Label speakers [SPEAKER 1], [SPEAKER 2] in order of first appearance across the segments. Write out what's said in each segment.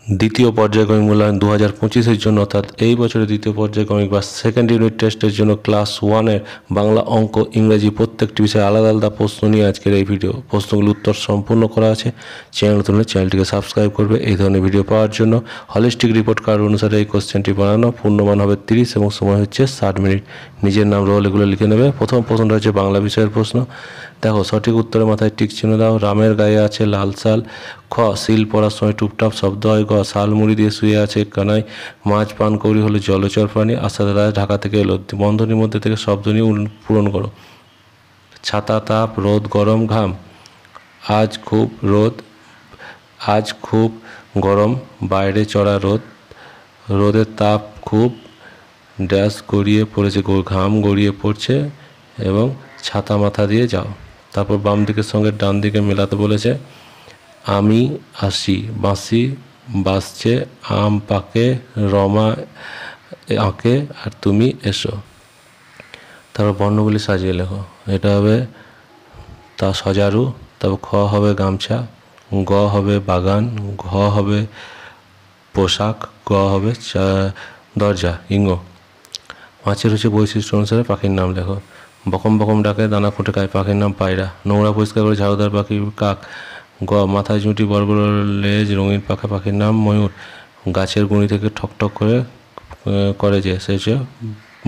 [SPEAKER 1] দ্বিতীয় পর্যায়ক্রমিক মূল্যায়ন 2025-এর জন্য, অর্থাৎ এই বছরের দ্বিতীয় পর্যায়ক্রমিক বা সেকেন্ড ইউনিট টেস্টের জন্য ক্লাস 1-এর বাংলা, অঙ্ক, ইংরেজি প্রত্যেকটি বিষয়ে আলাদা আলাদা প্রশ্ন নিয়ে আজকের এই ভিডিও। প্রশ্নগুলোর উত্তর সম্পূর্ণ করা আছে। চ্যানেল তুলে চ্যানেলটিকে সাবস্ক্রাইব করবে এই ধরনের ভিডিও পাওয়ার জন্য। হলিস্টিক রিপোর্ট কার্ড অনুসারে এই কোশ্চেনটি বানানো। পূর্ণমান হবে 30 এবং সময় হচ্ছে 60 মিনিট। নিজের নাম রোল এগুলো লিখে নেবে। প্রথম প্রশ্নটা হচ্ছে বাংলা বিষয়ের প্রশ্ন। দেখো, সঠিক উত্তরের মাথায় টিক চিহ্ন দাও। রামের গায়ে আছে লাল শাল। খ, শিল পড়ার সময় টুপটাপ শব্দ হয়। গ, শাল মুড়ি দিয়ে শুয়ে আছে কানাই। মাছ পান কৌড়ি হলো জলচর প্রাণী। আশা দাদা ঢাকা থেকে এলো। বন্ধনীর মধ্যে থেকে শব্দ নিয়ে পূরণ করো। ছাতা, তাপ, রোদ, গরম, ঘাম। আজ খুব রোদ, আজ খুব গরম, বাইরে চড়া রোদ, রোদের তাপ খুব, ড্যাশ গড়িয়ে পড়েছে, ঘাম গড়িয়ে পড়ছে এবং ছাতা মাথা দিয়ে যাও। তারপর বাম দিকের সঙ্গে ডান দিকে মেলাতে বলেছে। আমি আসি, বাঁশি বাজছে, আম পাকে, রমা আঁকে, আর তুমি এসো। তারপর বর্ণগুলি সাজিয়ে লেখো। এটা হবে তা সজারু। তারপর খ হবে গামছা, গ হবে বাগান, ঘ হবে পোশাক, গ হবে দরজা, ইঙ্গ। মাছের হচ্ছে বৈশিষ্ট্য অনুসারে পাখির নাম লেখো। বকম বকম ডাকে, দানা খুঁটে খায়, পাখির নাম পায়রা। নোংরা পরিষ্কার করে ঝাড়ুদার পাখি কাক। গ, মাথায় ঝুঁটি, বড় বড় লেজ, রঙিন পাখা, পাখির নাম ময়ূর। গাছের গুঁড়ি থেকে ঠক ঠক করে যে সে হচ্ছে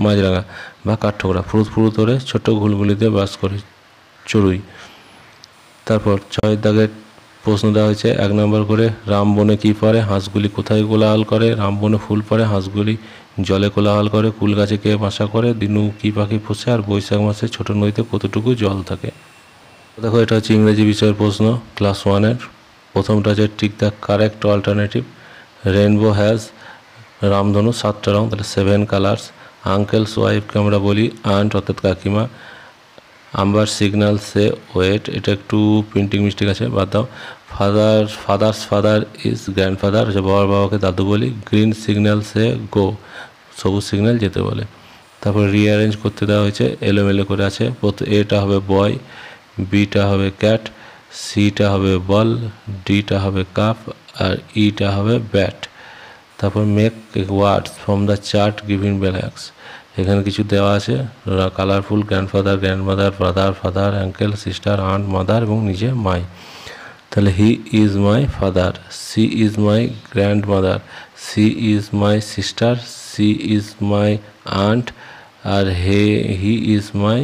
[SPEAKER 1] মাছরাঙা বা কাঠঠোকরা। ফুরুত ফুরুত করে ছোট ঘুলগুলিতে বাস করে চড়ুই। তারপর 6 দাগের প্রশ্ন দেওয়া হয়েছে 1 নম্বর করে। রাম বনে কী পড়ে? হাঁসগুলি কোথায় কোলাহল করে? রাম বনে ফুল পড়ে, হাঁসগুলি জলে কোলাহল করে। কুল গাছে কে বাসা করে? দিনু কী পাখি পোষে? আর বৈশাখ মাসে ছোট নদীতে কতটুকু জল থাকে? দেখো, এটা হচ্ছে ইংরেজি বিষয়ের প্রশ্ন ক্লাস 1-এর। প্রথমটা হচ্ছে tick the correct alternative. Rainbow has, রামধনু 7টা রং, তাহলে 7 কালার্স। আঙ্কেলস ওয়াইফকে আমরা বলি আন্ট, অর্থাৎ কাকিমা। আম্বার সিগন্যাল সে ওয়েট, এটা একটু প্রিন্টিং মিস্টেক আছে, বাদ দাও। ফাদার্স ফাদার ইজ গ্র্যান্ডফাদার, বাবাকে দাদু বলি। গ্রিন সিগন্যাল সে গো, সবুজ সিগন্যাল যেতে বলে। তারপর রিঅ্যারেঞ্জ করতে দেওয়া হয়েছে, এলোমেলো করে আছে। এটা হবে বয়, বিটা হবে ক্যাট, সিটা হবে বল, ডিটা হবে কাপ, আর ইটা হবে ব্যাট। তারপর make words from the chart giving blanks. এখানে কিছু দেওয়া আছে, colourful, grandfather, grandmother, brother, father, uncle, sister, aunt, mother এবং নিজে মাই। তাহলে he is my father, she is my grandmother, she is my sister, she is my aunt, আর he is my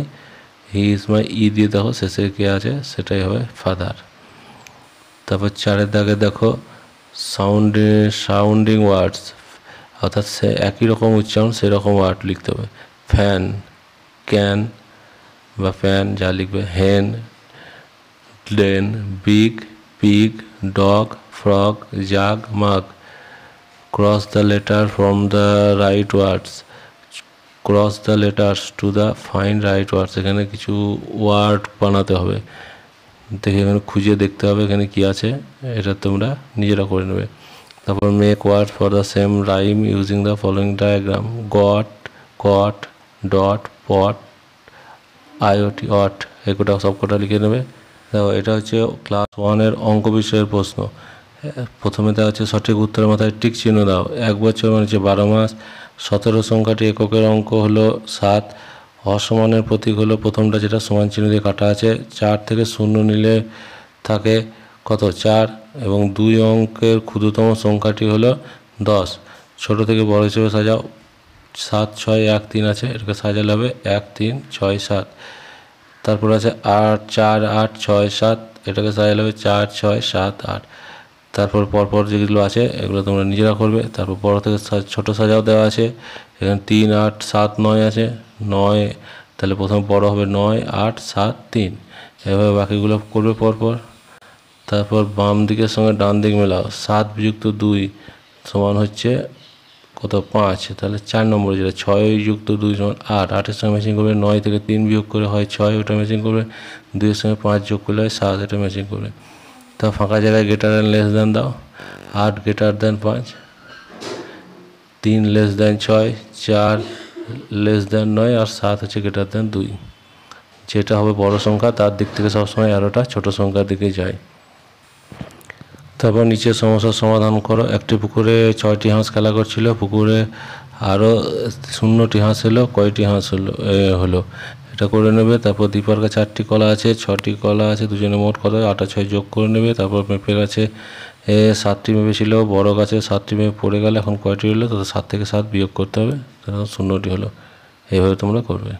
[SPEAKER 1] ই দিয়ে দেখো শেষে কে আছে, সেটাই হবে ফাদার। তারপর 4 দাগে দেখো সাউন্ডিং ওয়ার্ডস, অর্থাৎ সে একই রকম উচ্চারণ সেরকম ওয়ার্ড লিখতে হবে। ফ্যান, ক্যান বা ফ্যান যা লিখবে। Hen, den, big, pig, dog, frog, jug, mug. Cross the letter from the right words, cross the letters to the find right words. এখানে কিছু ওয়ার্ড বানাতে হবে, দেখে এখানে খুঁজে দেখতে হবে এখানে কি আছে, এটা তোমরা নিজেরা করে নেবে। তারপর make word for the same rhyme using the following diagram. Got, cot, dot, pot, IOT, ought, এগুলো সবকটা লিখে নেবে। দেখো, এটা হচ্ছে ক্লাস 1-এর অঙ্ক বিষয়ের প্রশ্ন। প্রথমে দেওয়া হচ্ছে সঠিক উত্তরের মাথায় টিক চিহ্ন দাও। 1 বছর মানে হচ্ছে 12 মাস। 17 সংখ্যাটি এককের অঙ্ক হলো 7। অসমানের প্রতীক হলো প্রথমটা, যেটা সমান চিহ্ন দিয়ে কাটা আছে। 4 থেকে 0 নিলে থাকে কত? 4। এবং 2 অঙ্কের ক্ষুদ্রতম সংখ্যাটি হলো 10। ছোট থেকে বড় হিসেবে সাজাও। 7, 6, 1, 3 আছে, এটাকে সাজালে হবে 1, 3, 6, 7। তারপর আছে 8, 4, 8, 6, 7, এটাকে সাজালে হবে 4, 6, 7, 8। তারপর পরপর যেগুলো আছে এগুলো তোমরা নিজেরা করবে। তারপর বড় থেকে ছোট সাজাও দেওয়া আছে। এখানে 3, 8, 7, 9 আছে। 9, তাহলে প্রথমে বড় হবে 9, 8, 7, 3। এভাবে বাকিগুলো করবে পরপর। তারপর বাম দিকের সঙ্গে ডান দিক মেলাও। 7 যুক্ত 2 সমান হচ্ছে কত? 5। তাহলে 4 নম্বরে যেটা 6 যুক্ত 2 সমান 8। 8-এর সঙ্গে ম্যাচিং করবে। 9 থেকে 3 বিয়োগ করে হয় 6, ওটা ম্যাচিং করবে। 2-এর সঙ্গে 5 যোগ করলে হয় 7, এটা ম্যাচিং করবে। তা ফাঁকা জায়গায় গ্রেটার অ্যান্ড লেস দ্যান দাও। 8 greater than 5, 3 less than 6, 4 less than 9, আর 7 হচ্ছে গ্রেটার দ্যান 2। যেটা হবে বড় সংখ্যা তার দিক থেকে সবসময় অ্যারোটা ছোট সংখ্যার দিকে যায়। তারপর নিচের সমস্যার সমাধান করো। একটি পুকুরে 6টি হাঁস খেলা করছিল, পুকুরে আরও 0টি হাঁস এলো, কয়টি হাঁস হলো এটা করে নেবে। তারপর দীপার কাছে 8টি কলা আছে, 6টি কলা আছে, দুজনে মোট কত 8 আর 6 যোগ করে নেবে। তারপর মেপে গেছে 7টি মেপে ছিল, বড় গাছে 7টি মেপে পড়ে গেলে এখন কয়টি হলো, তো 7 থেকে 7 বিয়োগ করতে হবে, তখন 0টি হলো। এইভাবে তোমরা করবে।